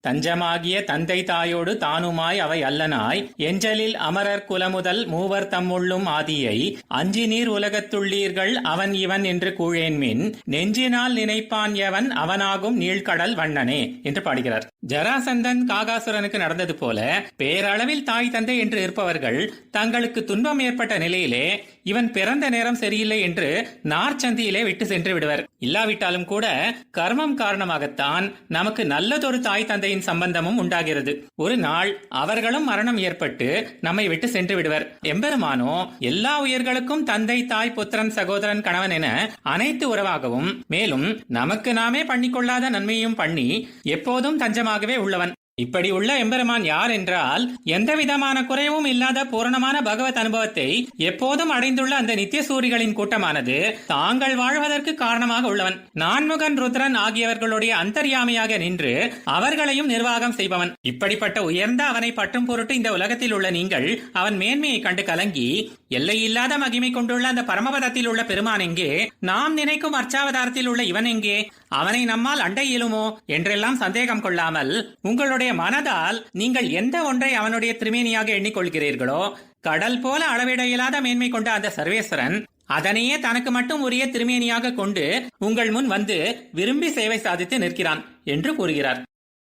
தஞ்சமாகிய தந்தை தாயோடு தானுமாய் அவை அல்லனாய் எஞ்சலில் அமரர் குலமுதல் மூவர் தம்முள்ளும் ஆதியை அஞ்சி நீர் உலகத்துள்ளீர்கள் அவன் இவன் என்று கூழேன்மின் நெஞ்சினால் நினைப்பான் எவன் அவனாகும் நீழ்கடல் வண்ணனே என்று பாடுகிறார். ஜராசந்தன் காகாசுரனுக்கு நடந்தது போல பேரளவில் தாய் தந்தை என்று இருப்பவர்கள் தங்களுக்கு துன்பம் ஏற்பட்ட நிலையிலே இவன் பிறந்த நேரம் சரியில்லை என்று நார்ச்சந்தியிலே விட்டு சென்று விடுவர். இல்லாவிட்டாலும் கூட கர்மம் காரணமாகத்தான் நமக்கு நல்லதொரு தாய் தந்தையின் சம்பந்தமும் உண்டாகிறது. ஒரு நாள் அவர்களும் மரணம் ஏற்பட்டு நம்மை விட்டு சென்று விடுவர். எம்பெருமானோ எல்லா உயிர்களுக்கும் தந்தை தாய் புத்திரன் சகோதரன் கணவன் என அனைத்து உறவாகவும் மேலும் நமக்கு நாமே பண்ணிக்கொள்ளாத நன்மையும் பண்ணி எப்போதும் தஞ்சமாகவே உள்ளவன். இப்படி உள்ள எம்பெருமான் யார் என்றால் எந்த விதமான குறைவும் இல்லாத பூரணமான பகவத் அனுபவத்தை எப்போதும் அடைந்துள்ள அந்த நித்திய சூரிகளின் கூட்டமானது தாங்கள் வாழ்வதற்கு காரணமாக உள்ளவன். நான்முகன் ருத்ரன் ஆகியவர்களுடைய அந்தர்யாமியாக நின்று அவர்களையும் நிர்வாகம் செய்பவன். இப்படிப்பட்ட உயர்ந்த அவனை பற்றும் பொருட்டு இந்த உலகத்தில் உள்ள நீங்கள் அவன் மேன்மையை கண்டு கலங்கி எல்லையில்லாத மகிமை கொண்டுள்ள அந்த பரமபதத்தில் உள்ள பெருமான் எங்கே, நாம் நினைக்கும் அர்ச்சாவதாரத்தில் உள்ள இவன் எங்கே, அவனை நம்மால் அண்டை இயலுமோ என்றெல்லாம் சந்தேகம் கொள்ளாமல் உங்களுடைய மனதால் நீங்கள் எந்த ஒன்றை அவனுடைய திருமேனியாக எண்ணிக்கொள்கிறீர்களோ கடல் போல அளவிட இயலாத மேன்மை கொண்ட அந்த சர்வேஸ்வரன் அதனையே தனக்கு மட்டும் உரிய திருமேனியாக கொண்டு உங்கள் முன் வந்து விரும்பி சேவை சாதித்து நிற்கிறான் என்று கூறுகிறார்.